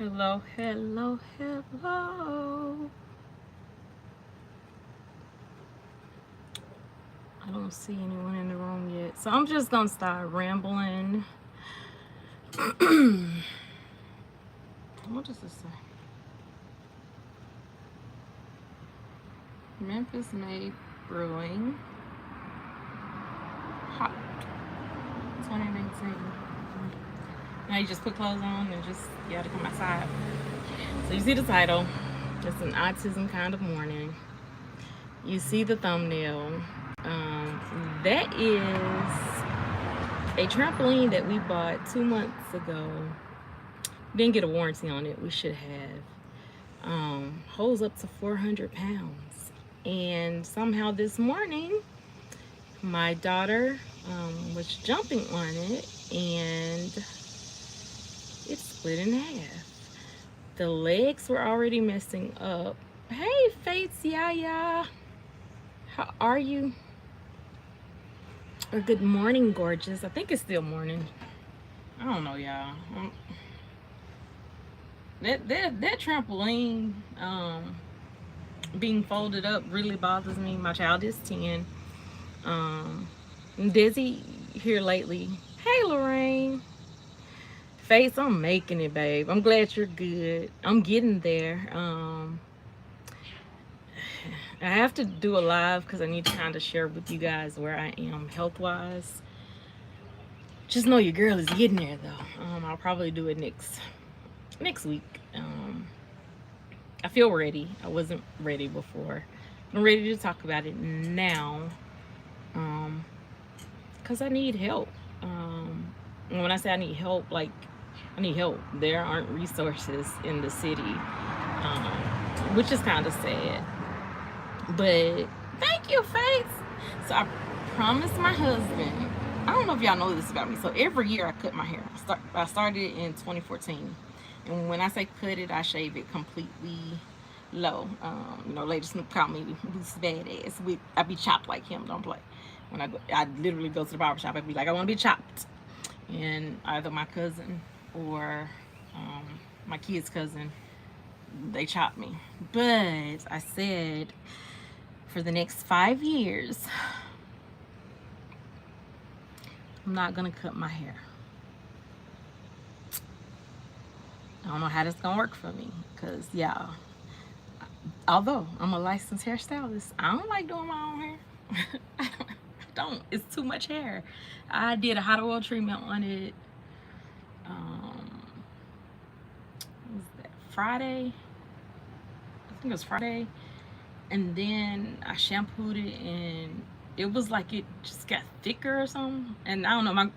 Hello, hello, hello. I don't see anyone in the room yet, so I'm just gonna start rambling. What does this say? Memphis Made Brewing. Hot 2019. Now you just put clothes on and just you gotta come outside. So you see the title. It's an autism kind of morning. You see the thumbnail. That is a trampoline that we bought 2 months ago. Didn't get a warranty on it. We should have. Holds up to 400 pounds. And somehow this morning, my daughter was jumping on it and it split in half. The legs were already messing up. Hey, Faith, yeah. How are you? Or good morning, gorgeous. I think it's still morning. I don't know, y'all. That trampoline being folded up really bothers me. My child is 10. Dizzy here lately. Hey, Lorraine. Face, I'm making it, babe. I'm glad you're good. I'm getting there. I have to do a live because I need to kind of share with you guys where I am health-wise. Just know your girl is getting there, though. I'll probably do it next week. I feel ready. I wasn't ready before. I'm ready to talk about it now because I need help. And when I say I need help, like, I need help. There aren't resources in the city, which is kind of sad. But thank you, Faith. So I promised my husband. I don't know if y'all know this about me. So every year I cut my hair. I started in 2014. And when I say cut it, I shave it completely low. Later Snoop called me Boots Badass. I be chopped like him, don't play. When I literally go to the barbershop, I'd be like, I want to be chopped. And either my cousin or my kid's cousin, they chopped me. But I said, for the next 5 years, I'm not gonna cut my hair. I don't know how this gonna work for me, cause yeah, although I'm a licensed hairstylist, I don't like doing my own hair. I don't. It's too much hair. I did a hot oil treatment on it. What was that, Friday? I think it was Friday. And then I shampooed it and it was like it just got thicker or something. And I don't know,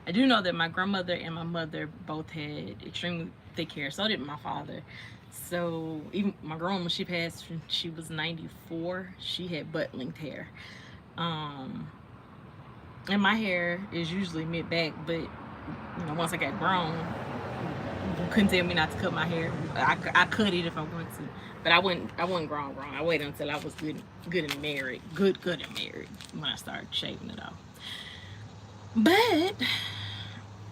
I do know that my grandmother and my mother both had extremely thick hair. So did my father. So even my grandma, when she passed, she was 94. She had butt-length hair. And my hair is usually mid-back, but once I got grown, you couldn't tell me not to cut my hair. I cut it if I wanted to. But I wasn't grown. I waited until I was good and married. Good and married when I started shaving it off. But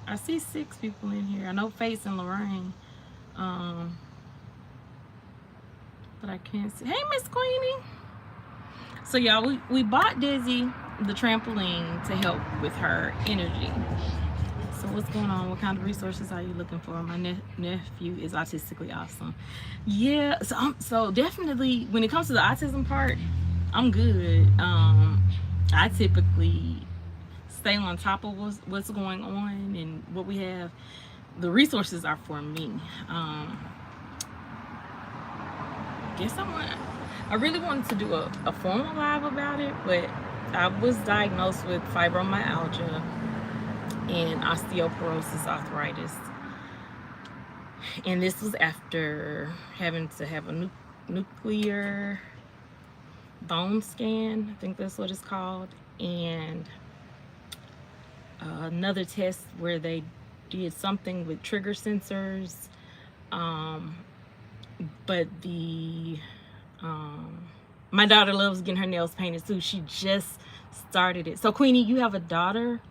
I see 6 people in here. I know Face and Lorraine. But I can't see. Hey, Miss Queenie. So y'all, we bought Dizzy the trampoline to help with her energy. So what's going on? What kind of resources are you looking for? My nephew is autistically awesome. Yeah, so definitely when it comes to the autism part, I'm good. I typically stay on top of what's going on and what we have. The resources are for me. I really wanted to do a formal live about it, but I was diagnosed with fibromyalgia and osteoporosis arthritis. And this was after having to have a nuclear bone scan, I think that's what it's called, and another test where they did something with trigger sensors. But my daughter loves getting her nails painted too. She just started it. So Queenie, you have a daughter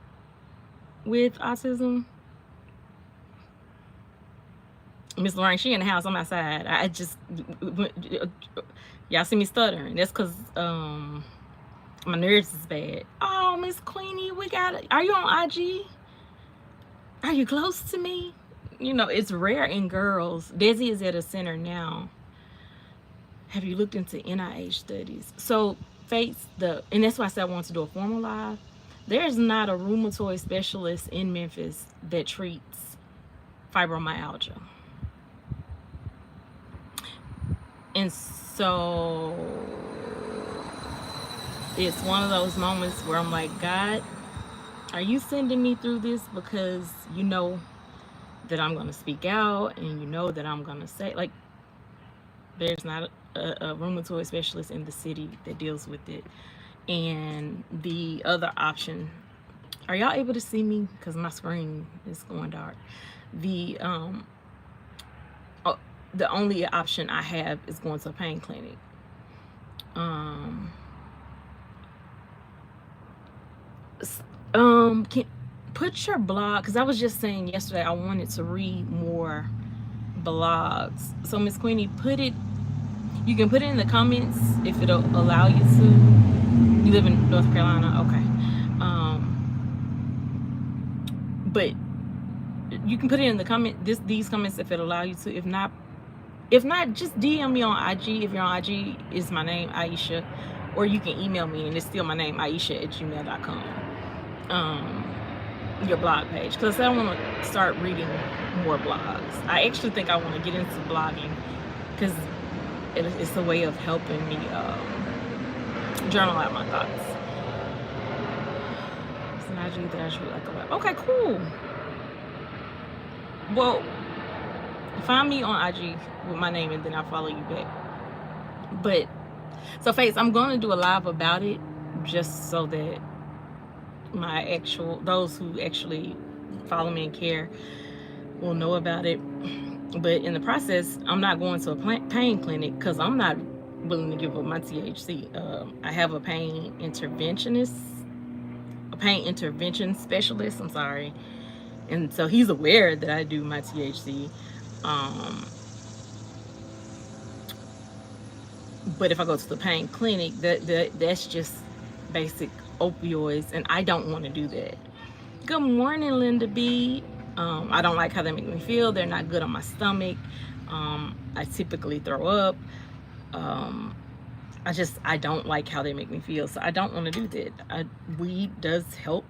with autism? Miss Lorraine, she in the house. I'm outside. I just y'all see me stuttering. That's because my nerves is bad. Oh, Miss Queenie, we got it. Are you on IG? Are you close to me? You know, it's rare in girls. Desi is at a center now. Have you looked into NIH studies? So, Fates, and that's why I said I wanted to do a formal live. There's not a rheumatoid specialist in Memphis that treats fibromyalgia. And so it's one of those moments where I'm like, God, are you sending me through this because you know that I'm going to speak out and you know that I'm going to say, like, there's not a rheumatoid specialist in the city that deals with it. And the other option, are y'all able to see me? Because my screen is going dark. The only option I have is going to a pain clinic. Can put your blog, because I was just saying yesterday I wanted to read more blogs. So Miss Queenie, you can put it in the comments if it'll allow you to. You live in North Carolina, okay. But you can put it in the these comments if it'll allow you to. If not, just DM me on IG. If you're on IG, is my name Aisha, or you can email me and it's still my name Aisha@gmail.com. Your blog page, because I want to start reading more blogs. I actually think I want to get into blogging because it's a way of helping me journal out my thoughts. It's an IG that I should like a lot. Okay, cool. Well, find me on IG with my name and then I'll follow you back. But so Faith, I'm going to do a live about it just so that those who actually follow me and care will know about it. But in the process, I'm not going to a pain clinic because I'm not willing to give up my THC. I have a pain intervention specialist, I'm sorry. And so he's aware that I do my THC. But if I go to the pain clinic, that's just basic opioids, and I don't want to do that. Good morning, Linda B. I don't like how they make me feel. They're not good on my stomach. I typically throw up. I don't like how they make me feel, so I don't want to do that. Weed does help,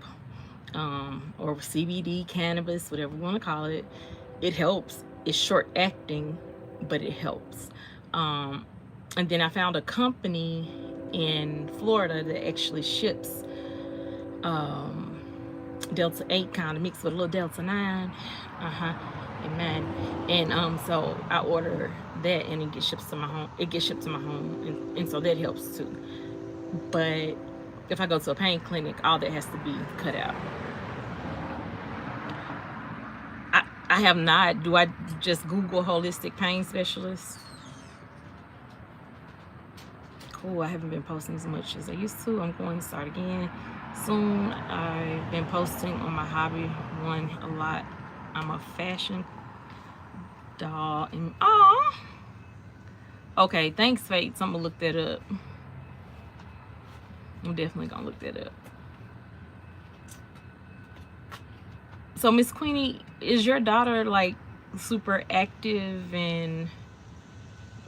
or CBD, cannabis, whatever you want to call it. It helps. It's short acting, but it helps. And then I found a company in Florida that actually ships Delta 8 kind of mixed with a little Delta 9. Amen. And so I order that and it gets shipped to my home. And so that helps too. But if I go to a pain clinic, all that has to be cut out. I have not. Do I just Google holistic pain specialist? Cool. I haven't been posting as much as I used to. I'm going to start again soon. I've been posting on my hobby one a lot. I'm a fashion doll. And okay, thanks, Fates. I'm gonna look that up. I'm definitely gonna look that up. So Miss Queenie, is your daughter like super active and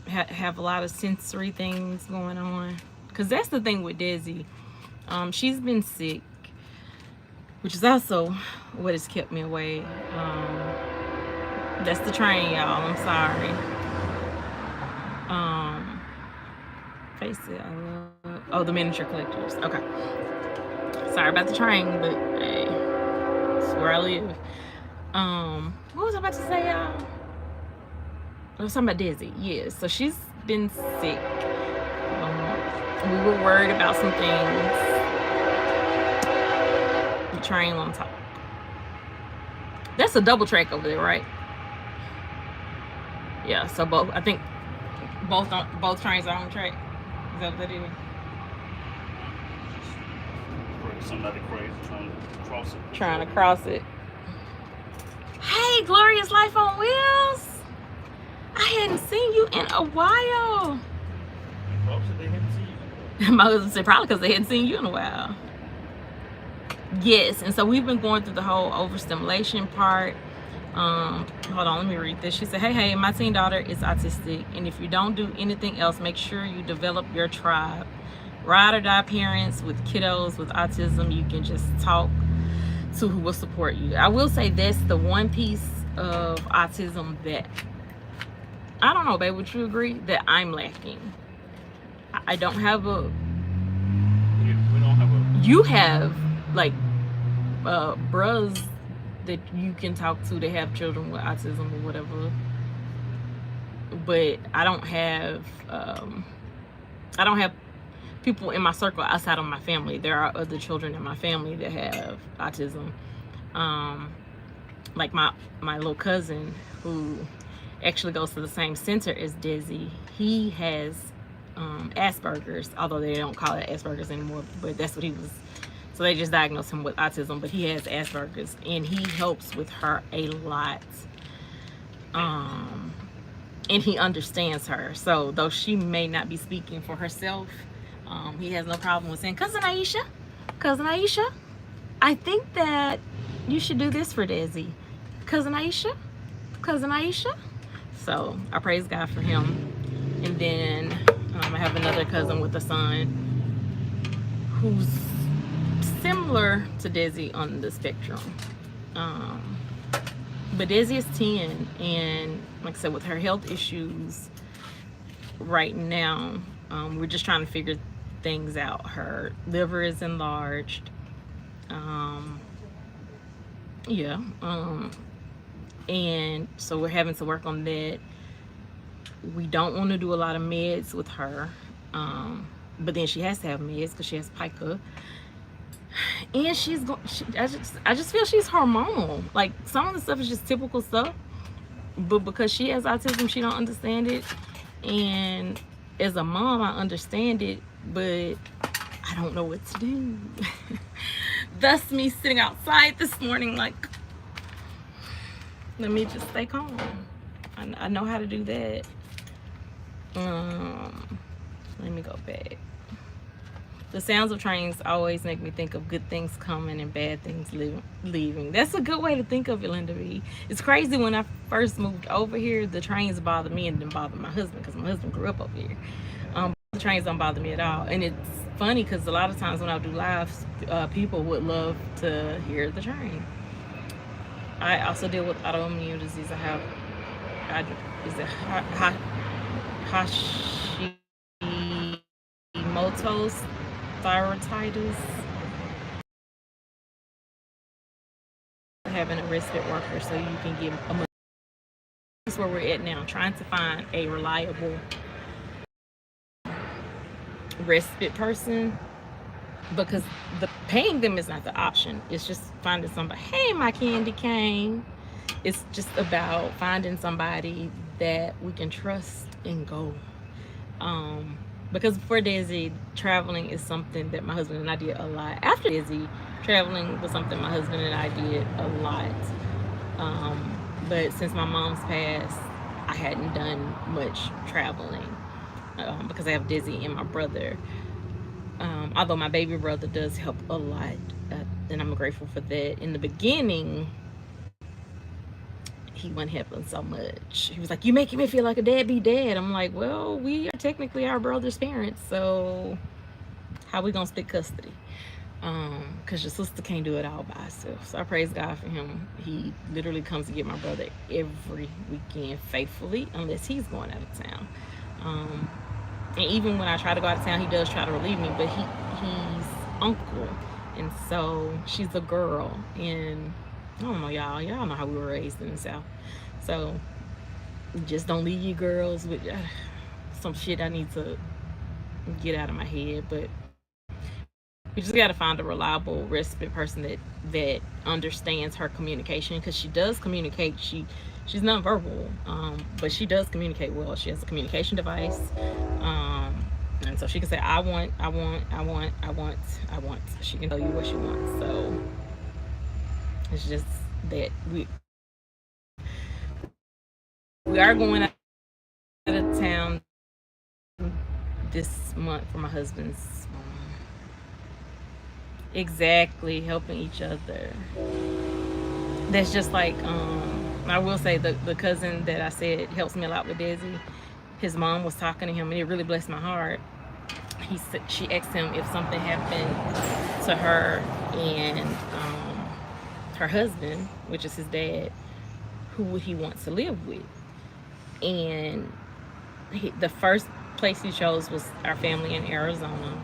have a lot of sensory things going on? Because that's the thing with Desi. She's been sick, which is also what has kept me away. That's the train, y'all. I'm sorry. Face it. The miniature collectors. Okay. Sorry about the train, but hey, it's where I live. What was I about to say, y'all? I was talking about Desi. Yeah, so she's been sick. We were worried about some things. The train on top. That's a double track over there, right? Yeah, so I think both trains are on track. Is that what that is? Somebody crazy trying to cross it. Hey, Glorious Life on Wheels. I hadn't seen you in a while. Folks said they hadn't seen you. My husband said probably because they hadn't seen you in a while. Yes, and so we've been going through the whole overstimulation part. Hold on, let me read this. She said, hey, my teen daughter is autistic, and if you don't do anything else, make sure you develop your tribe. Ride or die parents with kiddos with autism, you can just talk to who will support you. I will say that's the one piece of autism that, I don't know, babe, would you agree, that I'm lacking? I don't have a... We don't have a... You have, like, bros that you can talk to that have children with autism or whatever, but I don't have people in my circle outside of my family. There are other children in my family that have autism, like my little cousin who actually goes to the same center as Desi. He has Asperger's, although they don't call it Asperger's anymore, but that's what he was. So they just diagnosed him with autism, but he has Asperger's, and he helps with her a lot. And he understands her. So though she may not be speaking for herself, he has no problem with saying, Cousin Aisha, I think that you should do this for Desi. Cousin Aisha. So I praise God for him. And then I have another cousin with a son who's similar to Desi on the spectrum, but Desi is 10, and like I said, with her health issues right now, we're just trying to figure things out. Her liver is enlarged, and so we're having to work on that. We don't want to do a lot of meds with her, but then she has to have meds because she has pica. And I just feel she's hormonal. Like, some of the stuff is just typical stuff, but because she has autism, she don't understand it. And as a mom, I understand it, but I don't know what to do. Thus me sitting outside this morning like, let me just stay calm. I know how to do that. Let me go back. The sounds of trains always make me think of good things coming and bad things leaving. That's a good way to think of it, Linda B. It's crazy, when I first moved over here, the trains bothered me and didn't bother my husband because my husband grew up over here. The trains don't bother me at all. And it's funny because a lot of times when I do lives, people would love to hear the train. I also deal with autoimmune disease. I have, Hashimoto's thyroiditis. Having a respite worker so you can get a... That's where we're at now, trying to find a reliable respite person, because paying them is not the option. It's just finding somebody. Hey, my candy cane. It's just about finding somebody that we can trust and go. Because before Desi, traveling is something that my husband and I did a lot. After Desi, traveling was something my husband and I did a lot. But since my mom's passed, I hadn't done much traveling because I have Desi and my brother. Although my baby brother does help a lot, and I'm grateful for that. In the beginning, he wasn't helping so much. He was like, "You making me feel like a deadbeat dad." I'm like, well, we are technically our brother's parents, so how we gonna split custody? Because your sister can't do it all by herself. So I praise God for him. He literally comes to get my brother every weekend faithfully, unless he's going out of town. And even when I try to go out of town, he does try to relieve me, but he's uncle, and so she's a girl, and I don't know, y'all know how we were raised in the South. So just don't leave you girls with some shit I need to get out of my head. But we just got to find a reliable respite person that understands her communication, because she does communicate. She's nonverbal, but she does communicate well. She has a communication device, and so she can say, I want. She can tell you what she wants. So it's just that we are going out of town this month for my husband's exactly helping each other. That's just like I will say the cousin that I said helps me a lot with Desi. His mom was talking to him, and it really blessed my heart. She asked him if something happened to her and her husband, which is his dad, who would he want to live with? And the first place he chose was our family in Arizona.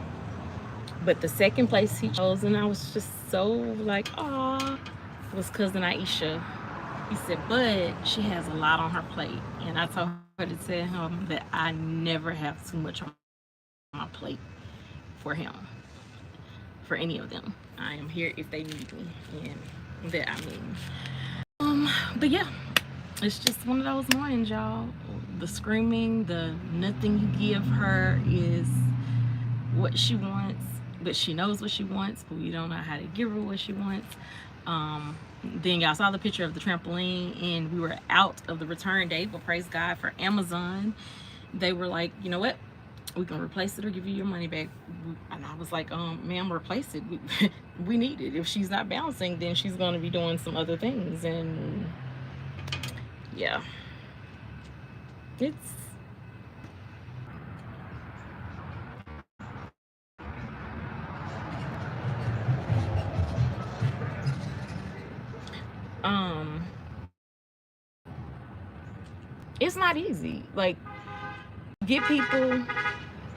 But the second place he chose, and I was just so like, aw, was cousin Aisha. He said, but she has a lot on her plate. And I told her to tell him that I never have too much on my plate for him, for any of them. I am here if they need me, and that I mean. But yeah, it's just one of those mornings, y'all. The screaming, the nothing you give her is what she wants, but she knows what she wants, but we don't know how to give her what she wants. Then y'all saw the picture of the trampoline, and we were out of the return date, but praise God for Amazon. They were like, you know what, we can replace it or give you your money back. And I was like, ma'am, replace it. We need it. If she's not bouncing, then she's going to be doing some other things. And yeah, it's it's not easy. Like, get people,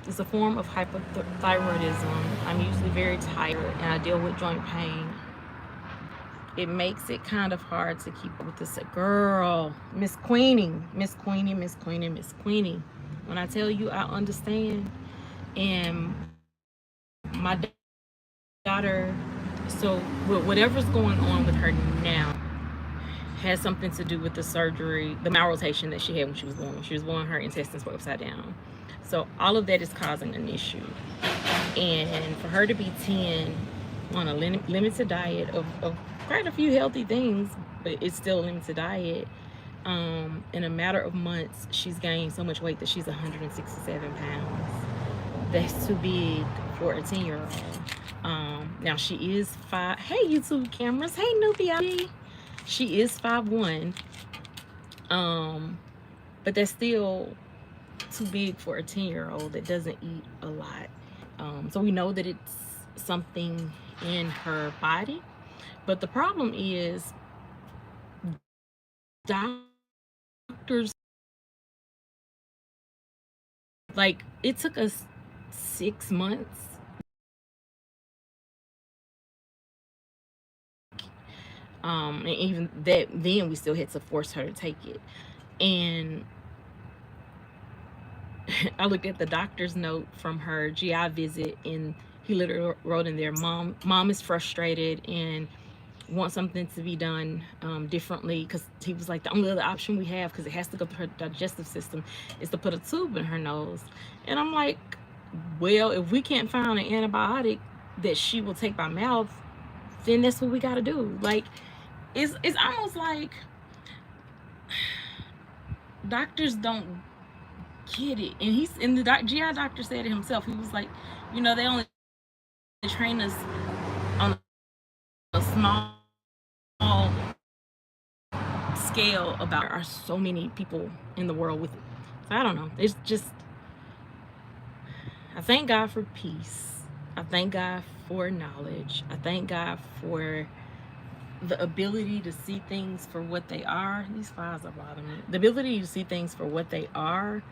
it's a form of hypothyroidism. I'm usually very tired and I deal with joint pain. It makes it kind of hard to keep up with this. Girl, Miss Queenie. When I tell you I understand, and my daughter, so whatever's going on with her now has something to do with the surgery, the malrotation that she had when she was born. When she was born, her intestines were upside down. So all of that is causing an issue. And for her to be 10 on a limited diet of quite a few healthy things, but it's still a limited diet, in a matter of months, she's gained so much weight that she's 167 pounds. That's too big for a 10-year-old. Now she is 5. Hey, YouTube cameras. Hey, newbie. She is 5'1", but that's still too big for a 10-year-old that doesn't eat a lot. So we know that it's something in her body, but the problem is doctors, like, it took us 6 months. And even that, then we still had to force her to take it. And I looked at the doctor's note from her GI visit, and he literally wrote in there, mom is frustrated and wants something to be done differently, because he was like, the only other option we have, because it has to go through her digestive system, is to put a tube in her nose. And I'm like, well, if we can't find an antibiotic that she will take by mouth, then that's what we got to do. Like, it's almost like doctors don't get it. And the GI doctor said it himself. He was like, you know, they only train us on a small scale about. There are so many people in the world with it. So I don't know. It's just, I thank God for peace. I thank God for knowledge. I thank God for the ability to see things for what they are. These flies are bothering me. The ability to see things for what they are,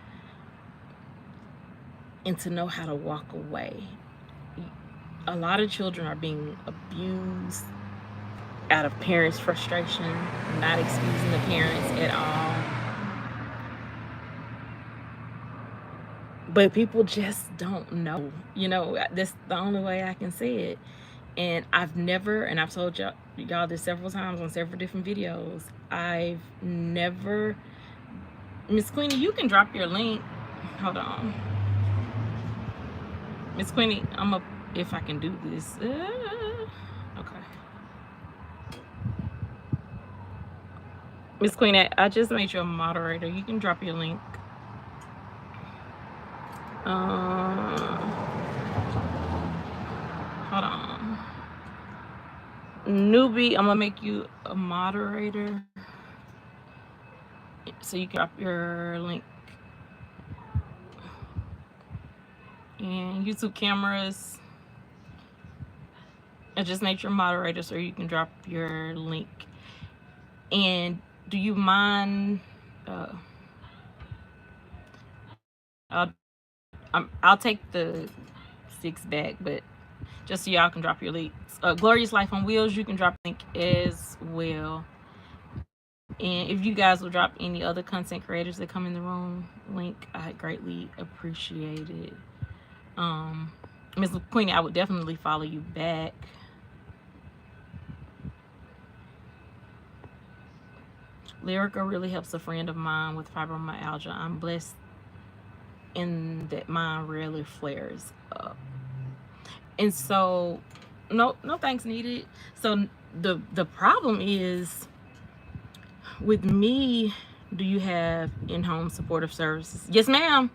and to know how to walk away. A lot of children are being abused out of parents' frustration, not excusing the parents at all. But people just don't know. You know, that's the only way I can say it. And I've never, and I've told y'all this several times on several different videos, I've never, Miss Queenie, you can drop your link. Hold on. Miss Queenie, if I can do this. Okay. Miss Queenie, I just made you a moderator. You can drop your link. Hold on. Newbie, I'm gonna make you a moderator so you can drop your link. And YouTube cameras, I just made your moderator so you can drop your link. And do you mind? I'll take the 6 back, but just so y'all can drop your links. Glorious Life on Wheels, you can drop a link as well. And if you guys will drop any other content creators that come in the room link, I greatly appreciate it. Ms. Queenie, I would definitely follow you back. Lyrica really helps a friend of mine with fibromyalgia. I'm blessed in that mine rarely flares up. And so, no thanks needed. So the problem is with me. Do you have in-home supportive services? Yes, ma'am.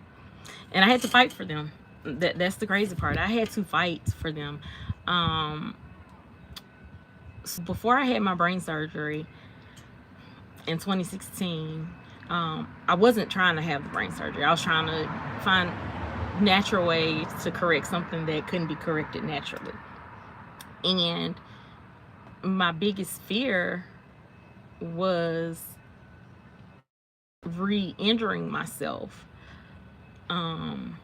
And I had to fight for them. That's the crazy part. I had to fight for them. So before I had my brain surgery in 2016, I wasn't trying to have the brain surgery. I was trying to find natural ways to correct something that couldn't be corrected naturally. And my biggest fear was re-injuring myself. And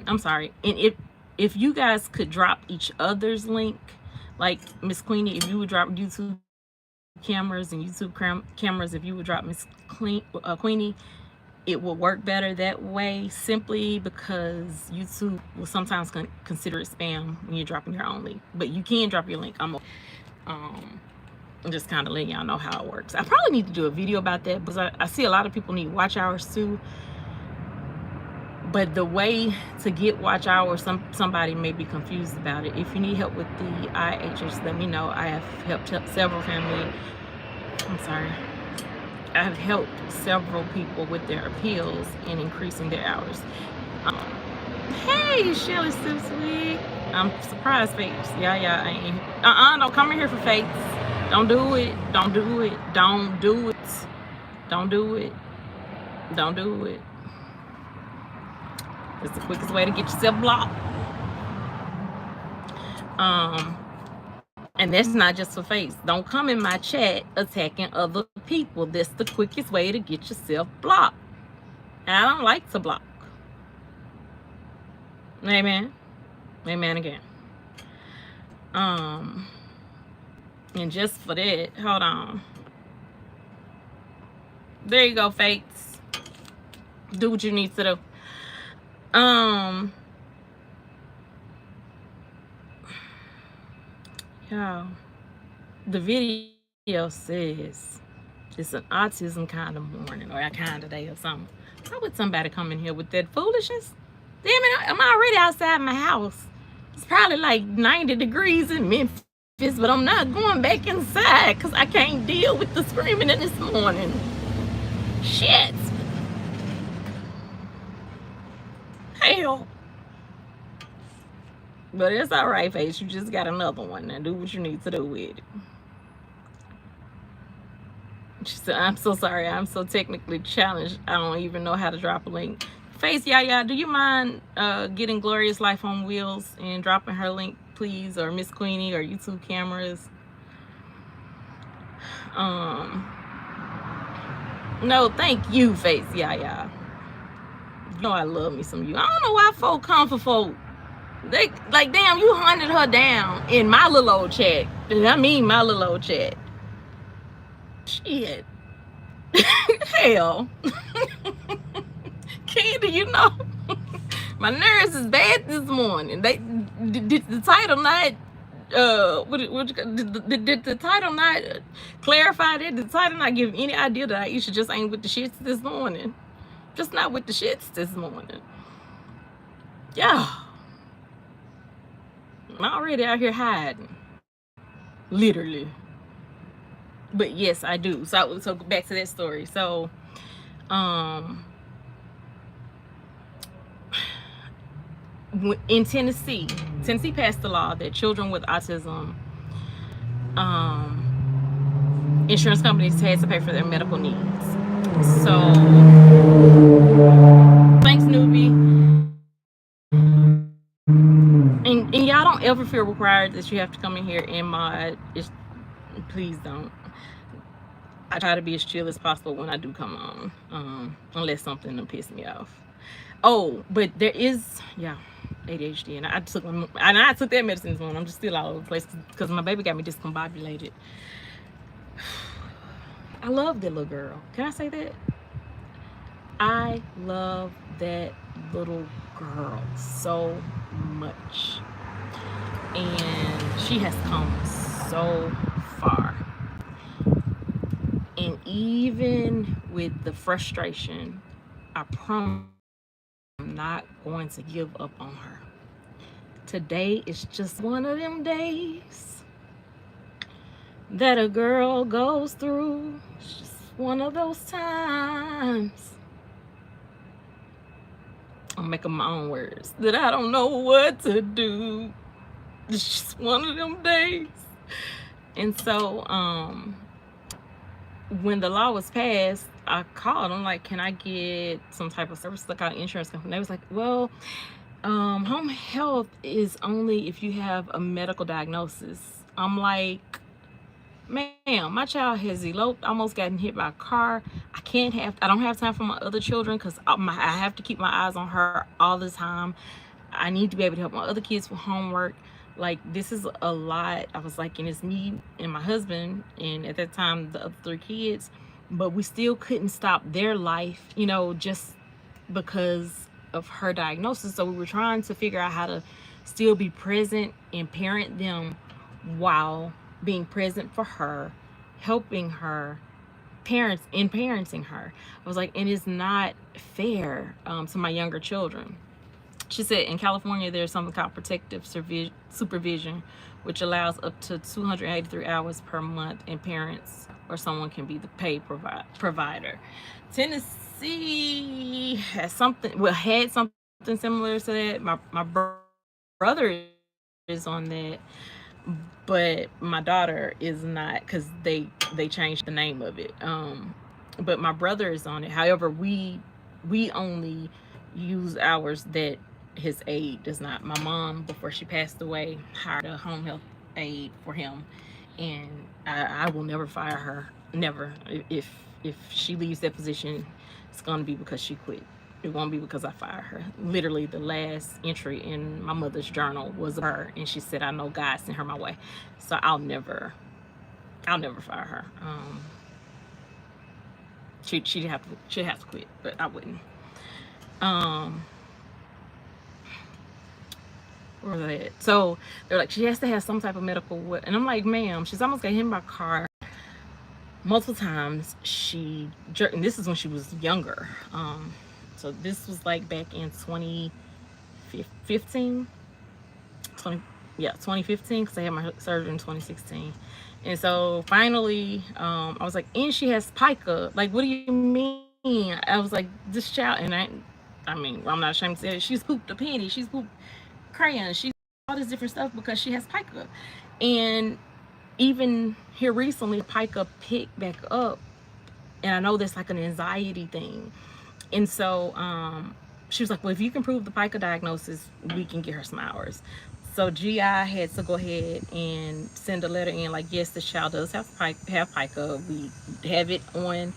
I'm sorry. And if you guys could drop each other's link, like Miss Queenie, if you would drop YouTube cameras and YouTube cameras, if you would drop Miss Queenie, it will work better that way, simply because YouTube will sometimes consider it spam when you're dropping your own link. But you can drop your link. I'm just kind of letting y'all know how it works. I probably need to do a video about that because I see a lot of people need watch hours too. But the way to get watch hours, somebody may be confused about it. If you need help with the IHS, let me know. I have helped several family. I have helped several people with their appeals and increasing their hours. Hey, Shelly so sweet. I'm surprised, Fates. Yeah, I ain't. Don't come in here for Fates. Don't do it. Don't do it. Don't do it. Don't do it. Don't do it. It's the quickest way to get yourself blocked. And that's not just for Face. Don't come in my chat attacking other people. That's the quickest way to get yourself blocked. And I don't like to block. Amen. Amen again. And just for that, hold on. There you go, Fates. Do what you need to do. Y'all, the video says it's an autism kind of morning or a kind of day or something. Why would somebody come in here with that foolishness? Damn it, I'm already outside my house. It's probably like 90 degrees in Memphis, but I'm not going back inside because I can't deal with the screaming in this morning. Shit. Hell. But it's all right, Face. You just got another one. Now do what you need to do with it. She said, I'm so sorry. I'm so technically challenged. I don't even know how to drop a link. Face, yeah. Do you mind getting Glorious Life on Wheels and dropping her link, please? Or Miss Queenie or YouTube cameras? No, thank you, Face. Yeah. You know I love me some you. I don't know why folk come for folk. They like, damn, you hunted her down in my little old chat. I mean my little old chat. Shit. Hell. Candy, you know. My nerves is bad this morning. They did the title not did the title not clarify that? Did the title not give any idea that Aisha just ain't with the shits this morning? Just not with the shits this morning. Yeah. I'm already out here hiding. Literally. But yes, I do. So back to that story. So in Tennessee passed the law that children with autism, insurance companies had to pay for their medical needs. So, thanks, newbie. And y'all don't ever feel required that you have to come in here and mod. Please don't. I try to be as chill as possible when I do come on, unless something will piss me off. Oh, but there is, yeah, ADHD, and I took that medicine this morning. I'm just still all over the place because my baby got me discombobulated. I love that little girl. Can I say that? I love that little girl so much, and she has come so far. And even with the frustration, I promise I'm not going to give up on her. Today is just one of them days that a girl goes through. It's just one of those times. I'm making my own words that I don't know what to do. It's just one of them days. And so, when the law was passed, I called. I'm like, can I get some type of service? Like, our insurance company. They was like, well, home health is only if you have a medical diagnosis. I'm like, ma'am, my child has eloped, almost gotten hit by a car. I don't have time for my other children because I have to keep my eyes on her all the time. I need to be able to help my other kids with homework. Like, this is a lot. I was like, and it's me and my husband, and at that time the other 3 kids, but we still couldn't stop their life, just because of her diagnosis. So we were trying to figure out how to still be present and parent them while being present for her, helping her, parenting her. I was like, and it's not fair to my younger children. She said in California there's something called protective supervision, which allows up to 283 hours per month, and parents or someone can be the paid provider. Tennessee had something similar to that. My brother is on that, but my daughter is not, because they changed the name of it. But my brother is on it. However, we only use ours that his aide does not. My mom, before she passed away, hired a home health aide for him, and I will never fire her. Never. If she leaves that position, it's gonna be because she quit. It won't be because I fire her. Literally, the last entry in my mother's journal was her, and she said, "I know God sent her my way." So I'll never fire her. She'd have to quit, but I wouldn't. So they're like, she has to have some type of medical, and I'm like, ma'am, she's almost got hit by a car multiple times. She jerked, and this is when she was younger. So this was like back in 2015, 2015, because I had my surgery in 2016. And so finally, I was like, and she has pica. Like, what do you mean? I was like, this child, and I mean, I'm not ashamed to say it, she's pooped a penny, she's pooped crayons, she's all this different stuff because she has pica. And even here recently, pica picked back up, and I know that's like an anxiety thing. And so she was like, well, if you can prove the pica diagnosis, we can get her some hours. So GI had to go ahead and send a letter in like, yes, this child does have pica. We have it on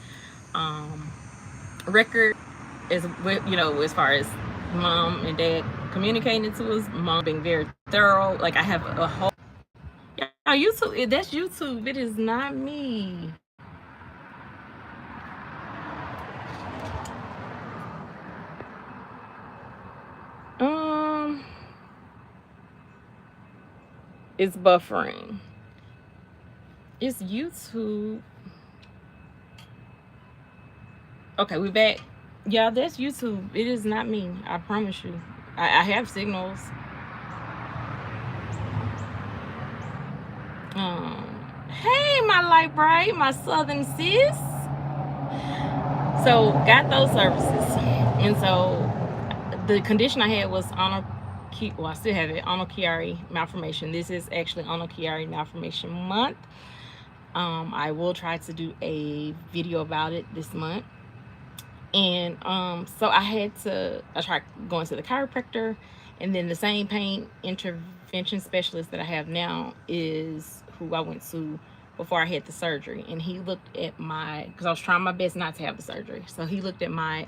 record, as far as mom and dad communicating to us, mom being very thorough. Like, I have a whole, YouTube, that's YouTube, it is not me. It's buffering. It's YouTube. Okay, we back. Yeah, that's YouTube. It is not me. I promise you. I have signals. Hey, my light bright, my southern sis. So got those services, and so the condition I had was I still have it, Ono-Chiari malformation. This is actually Ono-Chiari malformation month. I will try to do a video about it this month. And so I tried going to the chiropractor, and then the same pain intervention specialist that I have now is who I went to before I had the surgery. And he looked at because I was trying my best not to have the surgery. So he looked at my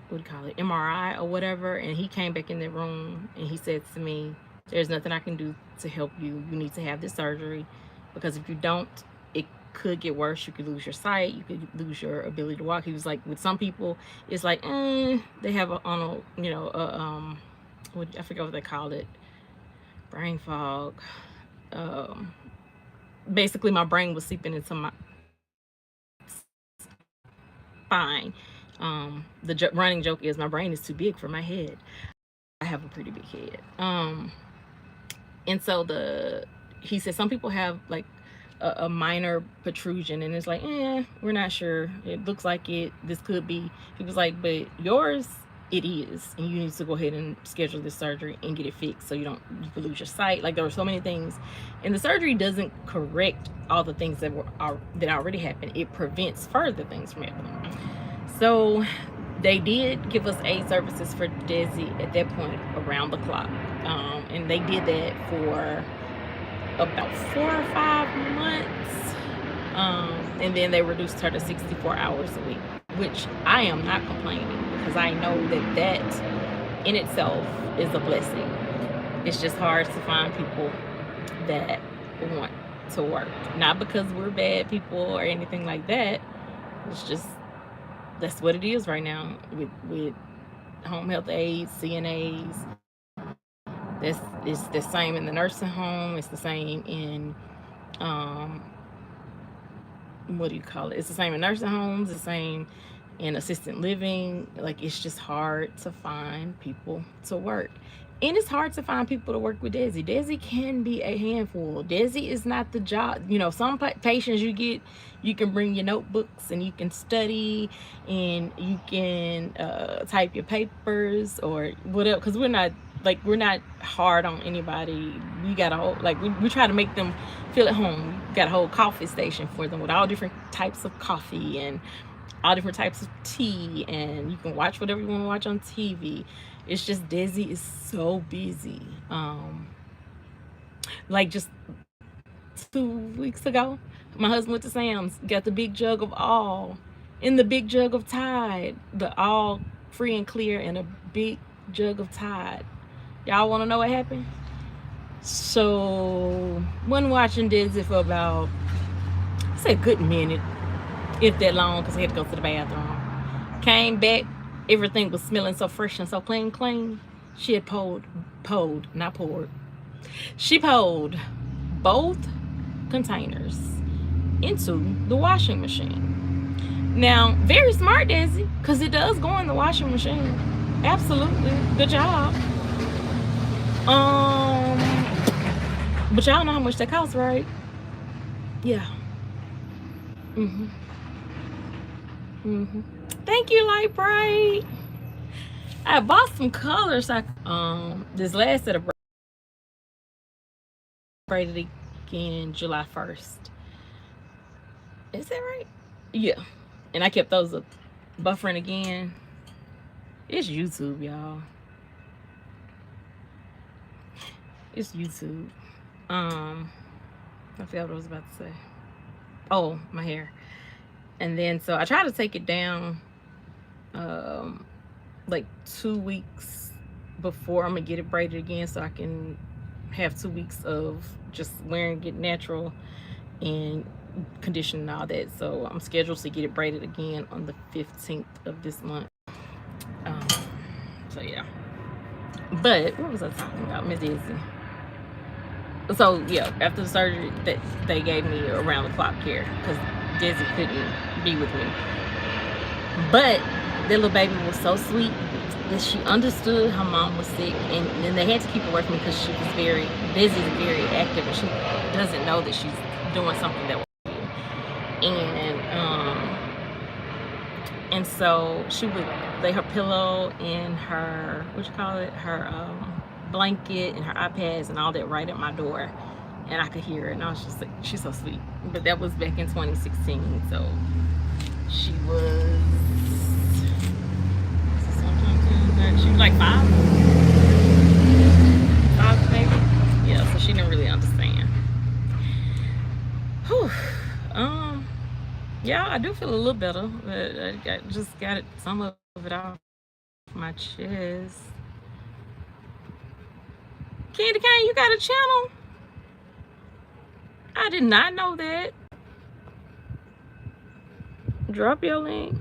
what do you call it, MRI or whatever, and he came back in the room and he said to me, there's nothing I can do to help you. You need to have this surgery, because if you don't, it could get worse. You could lose your sight, you could lose your ability to walk. He was like, with some people it's like they have I forget what they called it, brain fog. Basically my brain was seeping into my spine. The running joke is my brain is too big for my head. I have a pretty big head. And so he said some people have like a minor protrusion, and it's like, we're not sure. It looks like this could be. He was like, but yours, it is, and you need to go ahead and schedule this surgery and get it fixed so you could lose your sight. Like, there were so many things, and the surgery doesn't correct all the things that already happened. It prevents further things from happening. So they did give us aid services for Desi at that point around the clock, and they did that for about 4 or 5 months, and then they reduced her to 64 hours a week, which I am not complaining, because I know that in itself is a blessing. It's just hard to find people that want to work, not because we're bad people or anything like that. It's just, that's what it is right now with home health aides, CNAs. It's the same in the nursing home. It's the same in what do you call it? It's the same in nursing homes. It's the same in assisted living. Like, it's just hard to find people to work, and it's hard to find people to work with Desi. Desi can be a handful. Desi is not the job. Some patients you can bring your notebooks and you can study and you can type your papers or whatever, because we're not hard on anybody. We got a whole, we try to make them feel at home. We got a whole coffee station for them with all different types of coffee and all different types of tea, and you can watch whatever you want to watch on TV. It's just Desi is so busy. Like, just 2 weeks ago, my husband went to Sam's, got the big jug of all in the big jug of Tide, the all free and clear in a big jug of Tide. Y'all want to know what happened? So, when watching Desi for about, say, a good minute, if that long, because I had to go to the bathroom. Came back, everything was smelling so fresh and so clean. She had not poured. She pulled both containers into the washing machine. Now, very smart, Desi, because it does go in the washing machine. Absolutely. Good job. But y'all know how much that costs, right? Yeah. Thank you, Light Bright. I bought some colors. This last set of braided again July 1st. Is that right? Yeah. And I kept those up buffering again. It's YouTube, y'all. It's YouTube. I forgot what I was about to say. Oh, my hair. And then so I try to take it down like 2 weeks before I'm gonna get it braided again, so I can have 2 weeks of just wearing it natural and conditioning and all that. So I'm scheduled to get it braided again on the 15th of this month. So yeah. But what was I talking about? Miss Izzy. So yeah, after the surgery, that they gave me around the clock care because Desi couldn't be with me. But that little baby was so sweet that she understood her mom was sick, and then they had to keep her away from me because she was Desi's very active, and she doesn't know that she's doing something that was. And And so she would lay her pillow in her, her blanket and her iPads and all that right at my door. And I could hear it. And I was just like, she's so sweet. But that was back in 2016. So she was, she was like 5. 5 maybe. Yeah, so she didn't really understand. Whew. Yeah, I do feel a little better, but I just got some of it off my chest. Candy Cane, you got a channel? I did not know that. Drop your link.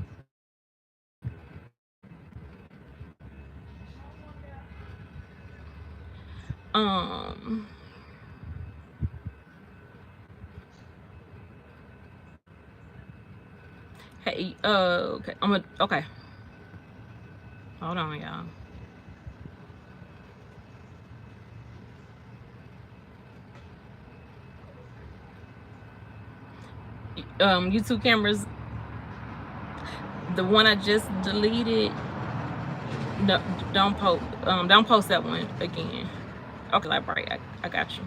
Hey, okay, okay. Hold on, y'all. YouTube cameras, the one I just deleted, no, don't post that one again. Okay, library, I got you.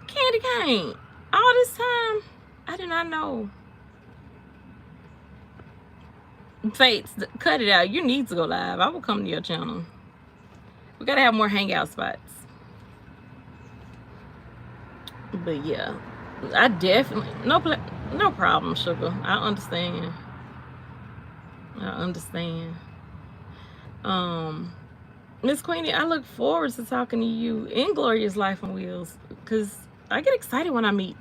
Candy Cane, all this time, I did not know. Fates, cut it out. You need to go live. I will come to your channel. We gotta have more hangout spots. But yeah, I definitely no problem, sugar. I understand. Miss Queenie, I look forward to talking to you in Glorious Life on Wheels, because I get excited when I meet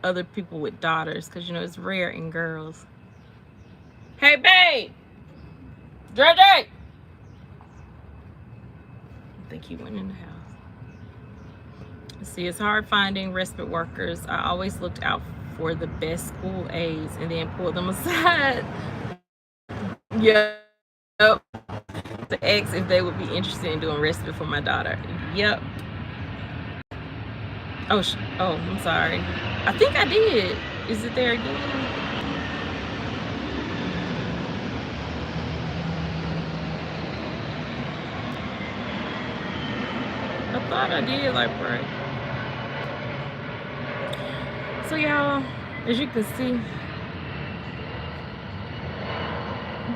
other people with daughters, because you know it's rare in girls. Hey babe, JJ. I think he went in the house. See, it's hard finding respite workers. I always looked out for the best school aides and then pulled them aside. Yep. To ask if they would be interested in doing respite for my daughter. Yep. Oh, I'm sorry. I think I did. Is it there again? I thought I did, like, right. So y'all, as you can see,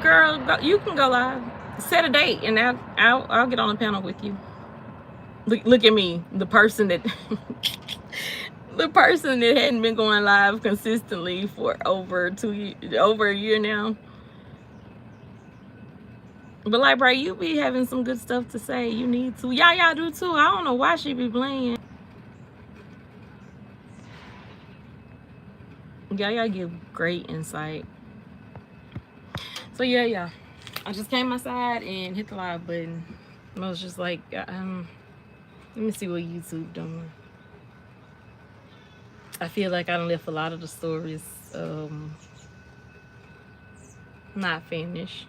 girl, you can go live. Set a date, and I'll get on the panel with you. Look at me, the person that the person that hadn't been going live consistently for over a year now. But like, bro, you be having some good stuff to say. You need to. Y'all do too. I don't know why she be playing. Y'all give great insight. So yeah. I just came outside and hit the live button. I was just like, let me see what YouTube doing. I feel like I done left a lot of the stories not finished.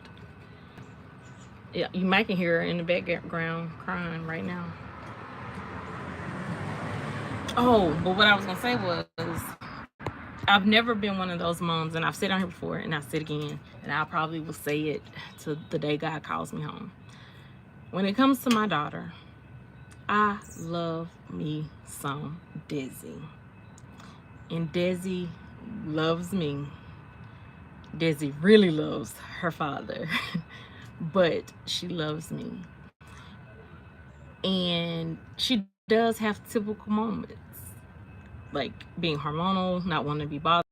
Yeah, you might can hear her in the background crying right now. Oh, but what I was gonna say was, I've never been one of those moms, and I've said on here before, and I'll say it again, and I probably will say it to the day God calls me home. When it comes to my daughter, I love me some Desi. And Desi loves me. Desi really loves her father, but she loves me. And she does have typical moments, like being hormonal, not wanting to be bothered.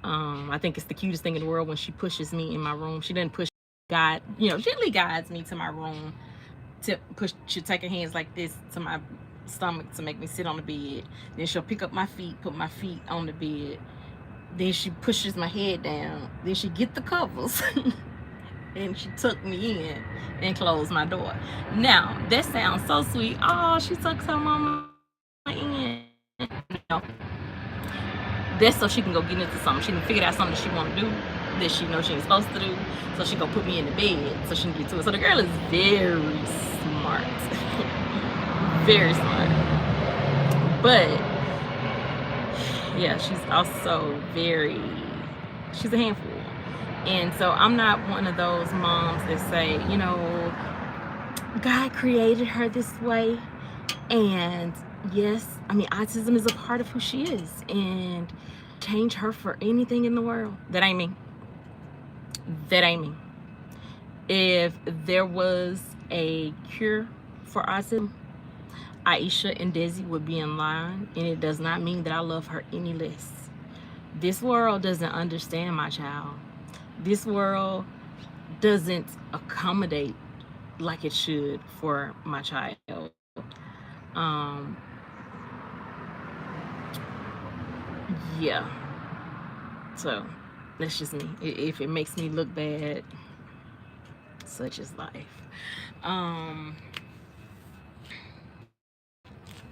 I think it's the cutest thing in the world when she pushes me in my room. She doesn't push, gently guides me to my room. She'll take her hands like this to my stomach to make me sit on the bed. Then she'll pick up my feet, put my feet on the bed. Then she pushes my head down. Then she get the covers and she tucked me in and closed my door. Now that sounds so sweet. Oh, she tucks her mama in. No. That's so she can go get into something. She can figure out something that she want to do that she knows she ain't supposed to do. So she go put me in the bed so she can get to it. So the girl is very smart. Very smart. But yeah, she's also she's a handful. And so I'm not one of those moms that say, God created her this way. And yes, I mean, autism is a part of who she is. And change her for anything in the world. That ain't me. That ain't me. If there was a cure for autism, Aisha and Desi would be in line, and it does not mean that I love her any less. This world doesn't understand my child. This world doesn't accommodate like it should for my child. Um, yeah. So that's just me. If it makes me look bad, such is life.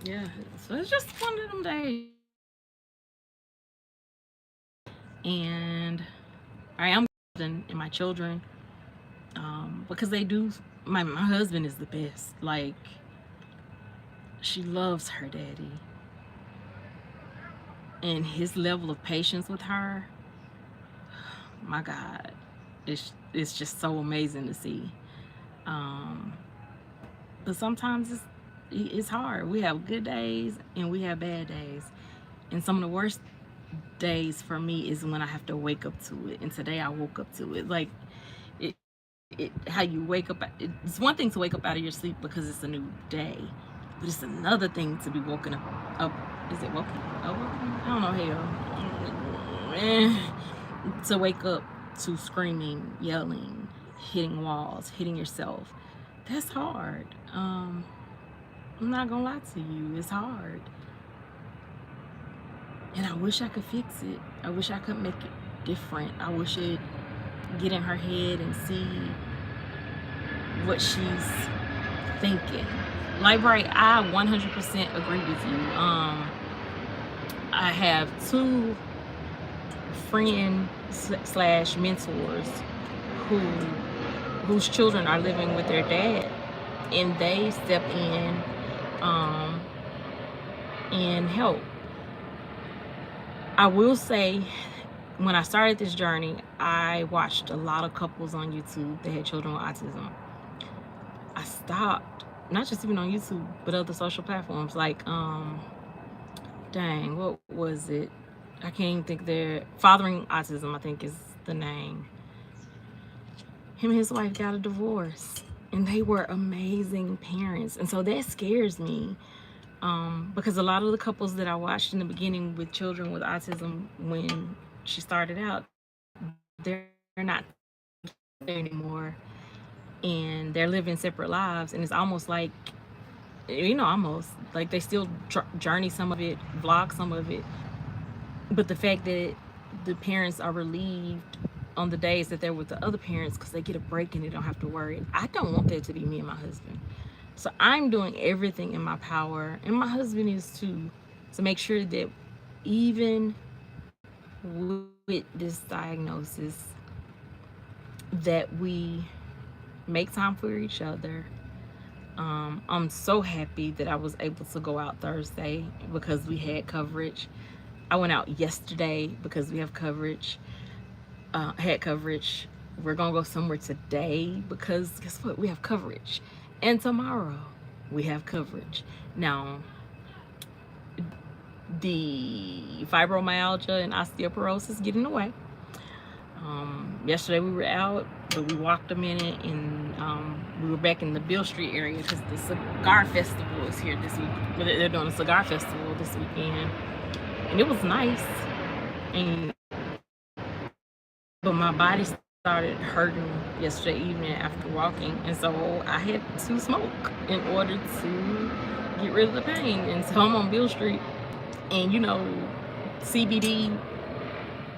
Yeah. So it's just one of them days. And I am in my children, because they do. My husband is the best. Like, she loves her daddy, and his level of patience with her, my God, it's just so amazing to see. Um, but sometimes it's hard. We have good days and we have bad days, and some of the worst days for me is when I have to wake up to it. And today I woke up to it. Like, how you wake up. It's one thing to wake up out of your sleep because it's a new day, but it's another thing to be woken up. Is it woken? Awoken? I don't know. Hell, to wake up to screaming, yelling, hitting walls, hitting yourself. That's hard. I'm not gonna lie to you. It's hard, and I wish I could fix it. I wish I could make it different. I wish it get in her head and see what she's thinking. Like, right, I 100% agree with you. I have two friends slash mentors whose children are living with their dad, and they step in and help. I will say, when I started this journey, I watched a lot of couples on YouTube that had children with autism. I stopped, not just even on YouTube, but other social platforms. Like, dang, what was it? I can't even think. They're Fathering Autism, I think is the name. Him and his wife got a divorce, and they were amazing parents. And so that scares me, because a lot of the couples that I watched in the beginning with children with autism, when she started out, they're not there anymore, and they're living separate lives. And it's almost like, almost like they still journey some of it, vlog some of it, but the fact that the parents are relieved on the days that they're with the other parents because they get a break and they don't have to worry. I don't want that to be me and my husband. So I'm doing everything in my power, and my husband is too, to make sure that even with this diagnosis, that we make time for each other. I'm so happy that I was able to go out Thursday because we had coverage. I went out yesterday because we have coverage. Had coverage. We're gonna go somewhere today because guess what? We have coverage. And tomorrow we have coverage. Now, the fibromyalgia and osteoporosis get in the way. Yesterday we were out, but we walked a minute, and we were back in the Beale Street area because the cigar festival is here this week. They're doing a cigar festival this weekend, and it was nice. But my body started hurting yesterday evening after walking, and so I had to smoke in order to get rid of the pain. And so I'm on Beale Street, and CBD,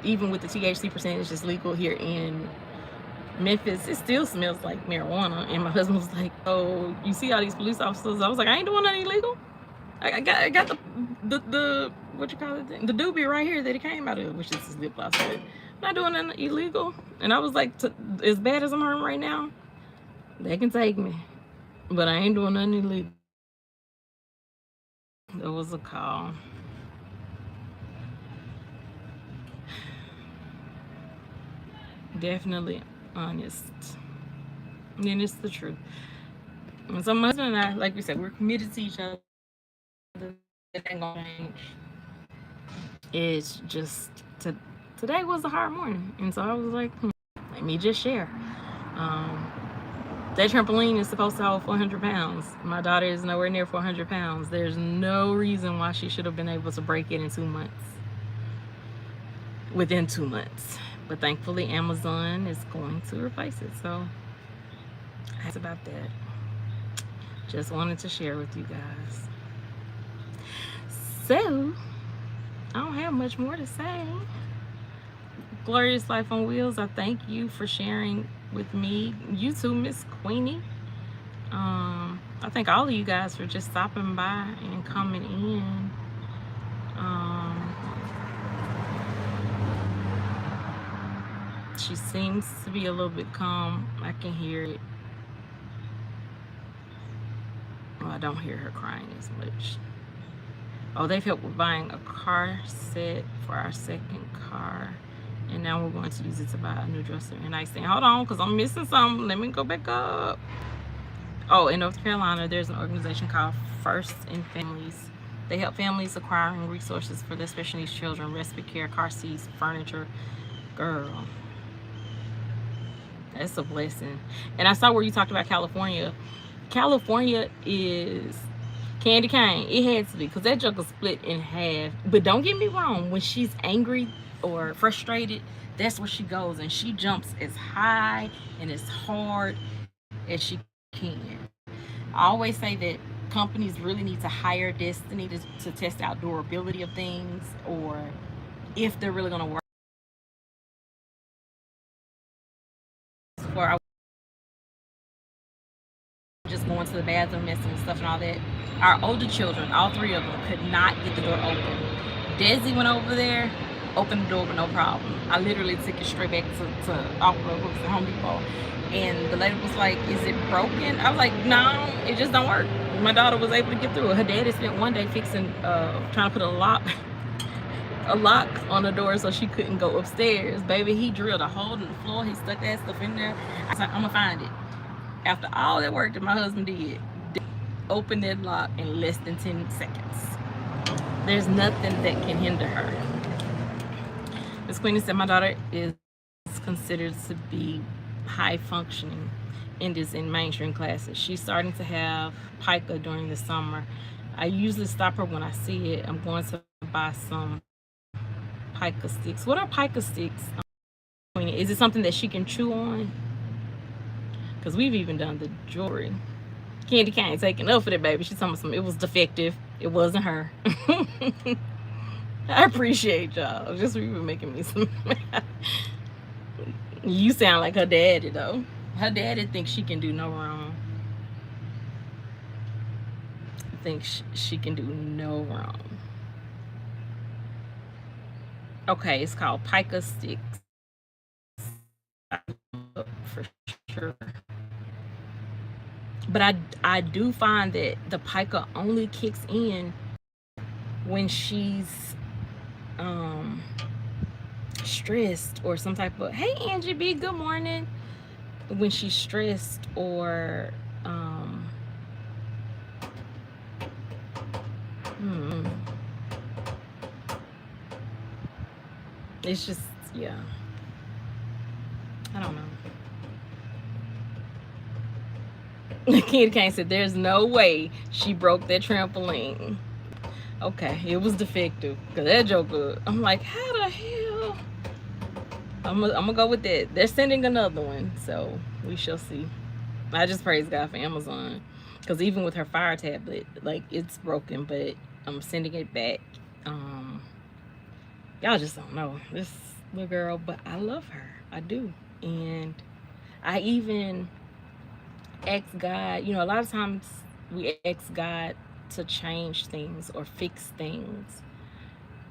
even with the THC percentage is legal here in Memphis, it still smells like marijuana. And my husband was like, "Oh, you see all these police officers?" I was like, "I ain't doing nothing illegal. I got the what you call it thing, the doobie right here that it came out of, which is his lip gloss. I'm not doing nothing illegal." And I was like, as bad as I'm hurting right now, they can take me, but I ain't doing nothing illegal. There was a call. Definitely honest. And it's the truth. And so my husband and I, like we said, we're committed to each other. It ain't gonna change. It's just today was a hard morning, and so I was like, let me just share. Um, that trampoline is supposed to hold 400 pounds. My daughter is nowhere near 400 pounds. There's no reason why she should have been able to break it in 2 months. Within 2 months. But thankfully, Amazon is going to replace it. So that's about that. Just wanted to share with you guys. So, I don't have much more to say. Glorious Life on Wheels, I thank you for sharing with me. You too, Miss Queenie. I thank all of you guys for just stopping by and coming in. She seems to be a little bit calm. I can hear it. Well, I don't hear her crying as much. Oh, they've helped with buying a car set for our second car. And now we're going to use it to buy a new dresser and nightstand. Hold on, because I'm missing something. Let me go back up. Oh, in North Carolina, there's an organization called First in Families. They help families acquiring resources for their special needs children, respite care, car seats, furniture. Girl, that's a blessing. And I saw where you talked about California. California is candy cane. It had to be, because that joke was split in half. But don't get me wrong, when she's angry or frustrated, that's where she goes, and she jumps as high and as hard as she can. I always say that companies really need to hire Destiny to test out durability of things, or if they're really going to work for just going to the bathroom, messing with stuff and all that. Our older children, all three of them, could not get the door open. Desi went over there, opened the door with no problem. I literally took it straight back to Home Depot. And the lady was like, is it broken? I was like, no, it just don't work. My daughter was able to get through it. Her daddy spent one day fixing, trying to put a lock on the door so she couldn't go upstairs. Baby, he drilled a hole in the floor. He stuck that stuff in there. I was like, I'm gonna find it. After all that work that my husband did, opened that lock in less than 10 seconds. There's nothing that can hinder her. Miss Queenie said my daughter is considered to be high functioning and is in mainstream classes. She's starting to have pica during the summer. I usually stop her when I see it. I'm going to buy some pica sticks. What are pica sticks? Is it something that she can chew on? Because we've even done the jewelry. Candy cane taking up for that, baby. She's talking about something. It was defective. It wasn't her. I appreciate y'all. Just for even making me some. You sound like her daddy, though. Her daddy thinks she can do no wrong. Thinks she can do no wrong. Okay, it's called pica sticks. For sure. But I do find that the pica only kicks in when she's stressed or some type of, hey Angie B, good morning. When she's stressed or it's just, yeah, I don't know. Kid Kane said there's no way she broke that trampoline. Okay, it was defective, because that joker, I'm like, how the hell? I'm gonna go with that. They're sending another one, so we shall see. I just praise God for Amazon, because even with her Fire tablet, like, it's broken, but I'm sending it back. Y'all just don't know this little girl, but I love her. I do. And I even ask God, you know, a lot of times we ask God to change things or fix things,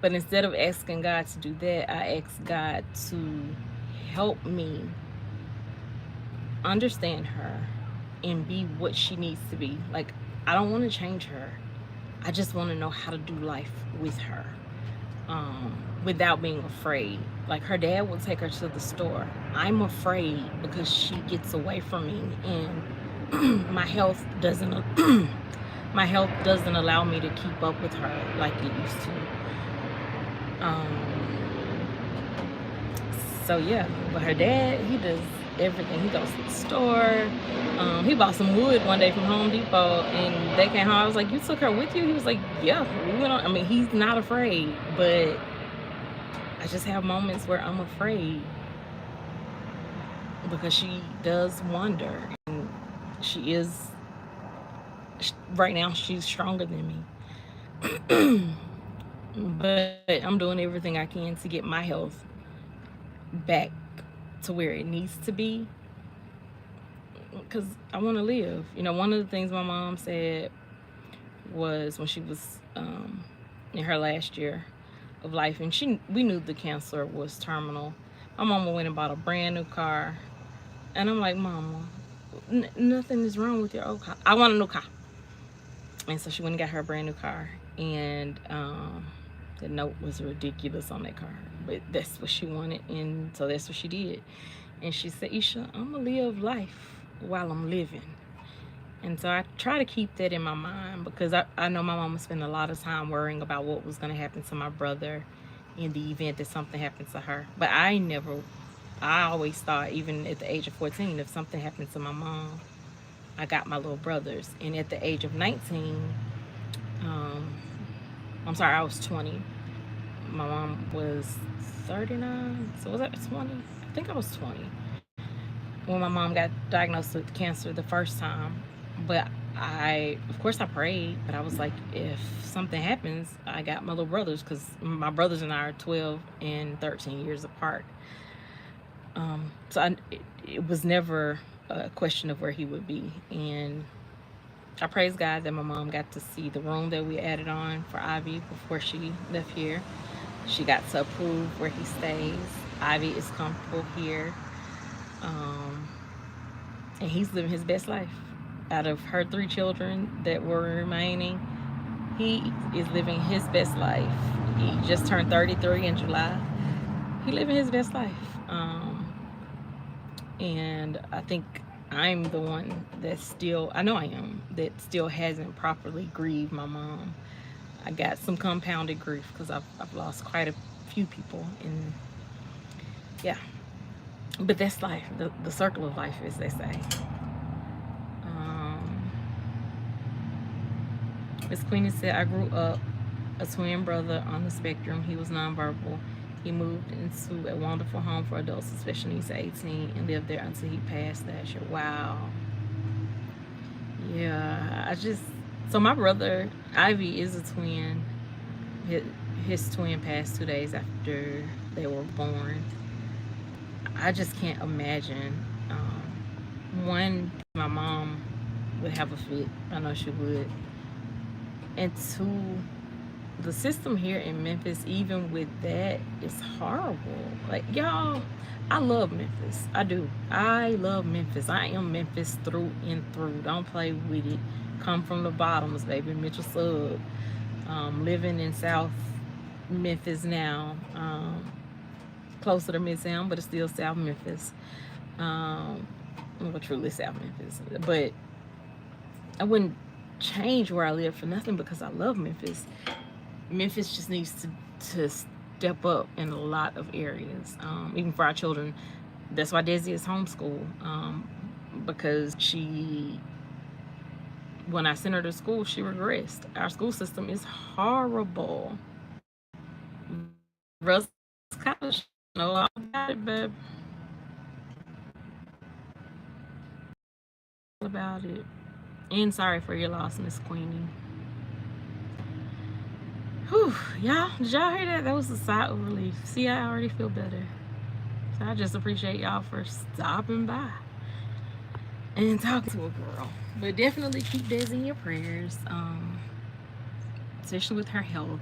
but instead of asking God to do that, I ask God to help me understand her and be what she needs to be. Like, I don't want to change her. I just want to know how to do life with her. without being afraid. Like her dad will take her to the store. I'm afraid because she gets away from me, and my health doesn't my health doesn't allow me to keep up with her like it used to. So yeah, but her dad, he does everything. He goes to the store. He bought some wood one day from Home Depot, and they came home. I was like, "You took her with you?" He was like, "Yeah, we went on." I mean, he's not afraid, but I just have moments where I'm afraid because she does wander, and she is right now. She's stronger than me, but I'm doing everything I can to get my health back to where it needs to be because I want to live. You know, one of the things my mom said was when she was in her last year of life, and we knew the cancer was terminal. My mama went and bought a brand new car, and I'm like, Mama, nothing is wrong with your old car. I want a new car. And so she went and got her a brand new car, and the note was ridiculous on that car, but that's what she wanted, and so that's what she did. And she said, Isha, I'm gonna live life while I'm living. And so I try to keep that in my mind because I know my mama spent a lot of time worrying about what was going to happen to my brother in the event that something happened to her. But I always thought, even at the age of 14, if something happened to my mom, I got my little brothers. And at the age of 19, I'm sorry, I was 20. My mom was 39. So was that 20? I think I was 20 when my mom got diagnosed with cancer the first time. But of course, I prayed, but I was like, if something happens, I got my little brothers, because my brothers and I are 12 and 13 years apart. So it was never a question of where he would be. And I praise God that my mom got to see the room that we added on for Ivy before she left here. She got to approve where he stays. Ivy is comfortable here. And he's living his best life. Out of her 3 children that were remaining, he is living his best life. He just turned 33 in July. He living his best life. And I think I'm the one that still, I know I am, that still hasn't properly grieved my mom. I got some compounded grief because I've lost quite a few people. And yeah, but that's life, the circle of life, as they say. Miss Queenie said, I grew up a twin brother on the spectrum. He was nonverbal. He moved into a wonderful home for adults with special needs at 18 and lived there until he passed last year. Wow. Yeah, so my brother, Ivy, is a twin. His twin passed 2 days after they were born. I just can't imagine. One, my mom would have a fit. I know she would. And 2, the system here in Memphis, even with that, is horrible. Like, y'all, I love Memphis. I do. I love Memphis. I am Memphis through and through. Don't play with it. Come from the bottoms, baby. Mitchell Sub. Living in South Memphis now. Closer to Midtown, but it's still South Memphis. Well, truly South Memphis. But I wouldn't change where I live for nothing because I love Memphis. Memphis just needs to step up in a lot of areas, even for our children. That's why Desi is homeschooled, because when I sent her to school, she regressed. Our school system is horrible. Russ College, know all about it, babe. About it. And sorry for your loss, Miss Queenie. Whew, y'all, did y'all hear that? That was a sigh of relief. See, I already feel better. So I just appreciate y'all for stopping by and talking to a girl. But definitely keep Desi in your prayers, especially with her health.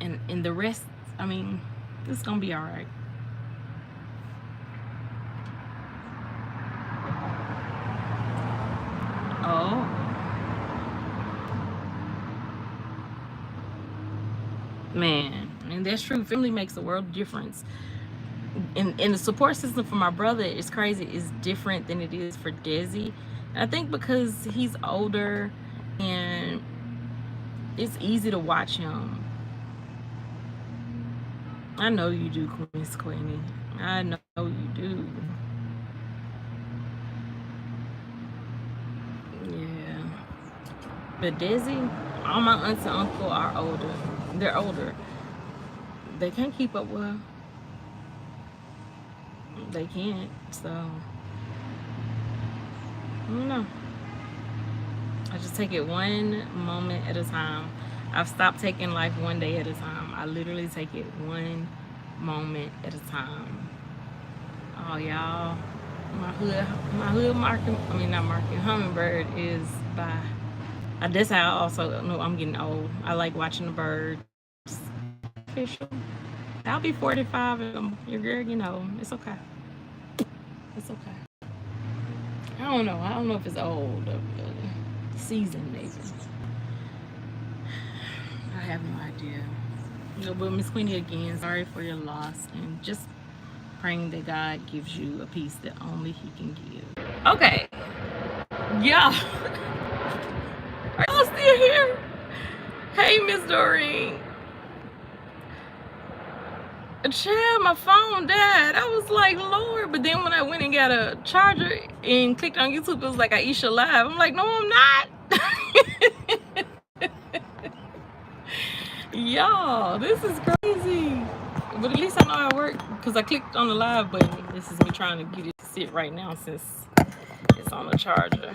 And the rest, I mean, it's gonna be all right. Oh. Man, and that's true. Family makes a world of difference. And the support system for my brother is crazy. Is different than it is for Desi. And I think because he's older and it's easy to watch him. I know you do, Miss Queenie. I know you do. Yeah. But Desi, all my aunts and uncle are older. They're older. They can't keep up with her. They can't. So I don't know. I just take it one moment at a time. I've stopped taking life one day at a time. I literally take it one moment at a time. Oh, y'all, my hood marking, I mean, not marking, hummingbird is by. That's how I also know I'm getting old. I like watching the birds. Official. I'll be 45 and your girl, you know, it's okay. It's okay. I don't know. I don't know if it's old or seasoned, maybe. I have no idea. No, but Miss Queenie, again, sorry for your loss, and just praying that God gives you a peace that only He can give. Okay. Yeah. Are y'all still here? Hey, Miss Doreen. Child, my phone died. I was like, Lord. But then when I went and got a charger and clicked on YouTube, it was like Aisha Live. I'm like, no, I'm not. Y'all, this is crazy. But at least I know I work because I clicked on the live button. This is me trying to get it to sit right now since it's on the charger.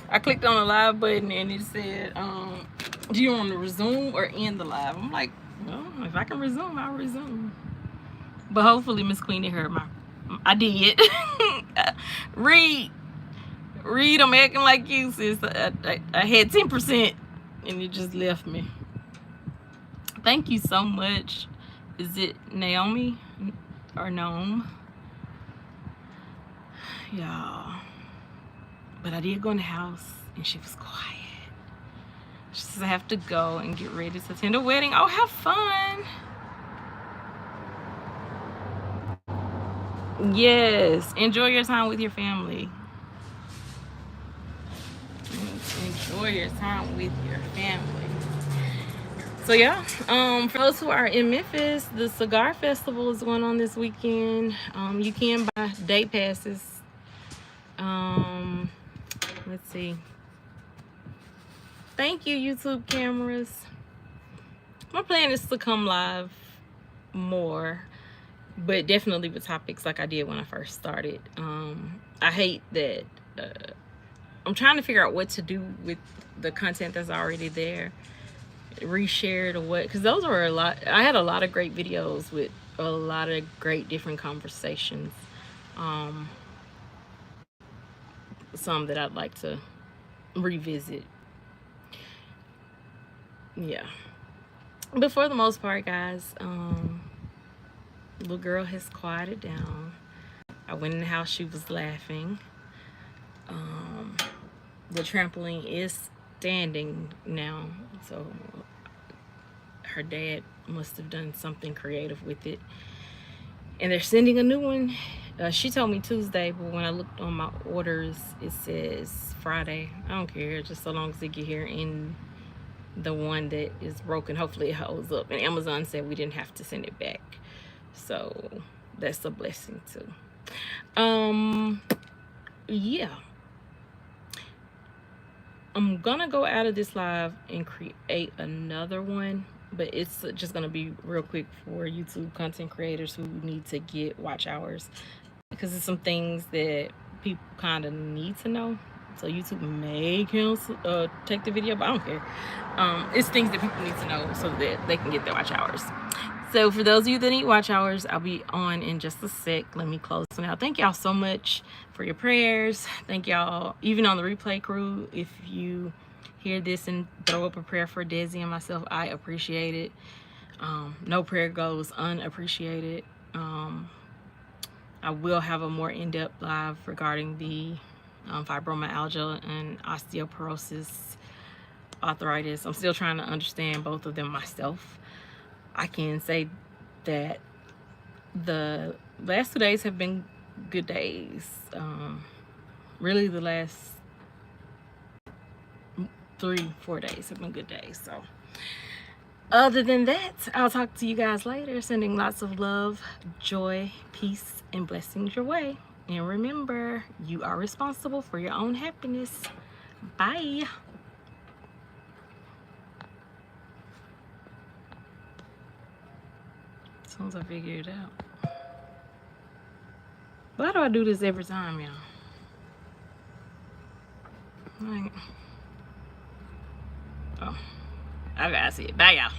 I clicked on the live button and it said, do you want to resume or end the live? I'm like, well, if I can resume, I'll resume. But hopefully Miss Queenie heard I did. Read, I'm acting like you, sis. I had 10% and it just left me. Thank you so much. Is it Naomi or Noam? Y'all. But I did go in the house and she was quiet. She says I have to go and get ready to attend a wedding. Oh, have fun. Yes, enjoy your time with your family. Enjoy your time with your family. So yeah, for those who are in Memphis, the Cigar Festival is going on this weekend. You can buy day passes. Let's see. Thank you, YouTube cameras. My plan is to come live more, but definitely with topics like I did when I first started. I hate that I'm trying to figure out what to do with the content that's already there, reshared or what, because those were a lot. I had a lot of great videos with a lot of great different conversations. Some that I'd like to revisit. Yeah, but for the most part, guys, little girl has quieted down. I went in the house, she was laughing. The trampoline is standing now, so her dad must have done something creative with it, and they're sending a new one. She told me Tuesday, but when I looked on my orders, it says Friday. I don't care, just so long as they get here. In the one that is broken, hopefully it holds up. And Amazon said we didn't have to send it back, so that's a blessing too. Yeah, I'm gonna go out of this live and create another one, but it's just gonna be real quick for YouTube content creators who need to get watch hours, because it's some things that people kind of need to know. So YouTube may cancel, take the video, but I don't care. It's things that people need to know so that they can get their watch hours. So for those of you that need watch hours, I'll be on in just a sec. Let me close now. Thank y'all so much for your prayers. Thank y'all, even on the replay crew. If you hear this and throw up a prayer for Desi and myself, I appreciate it. No prayer goes unappreciated. I will have a more in-depth live regarding the fibromyalgia and osteoporosis arthritis. I'm still trying to understand both of them myself. I can say that the last 2 days have been good days. Really the last 3-4 days have been good days. So other than that, I'll talk to you guys later. Sending lots of love, joy, peace, and blessings your way. And remember, you are responsible for your own happiness. Bye. As soon as I figure it out. Why do I do this every time, y'all? Like, oh, I gotta see it. Bye, y'all.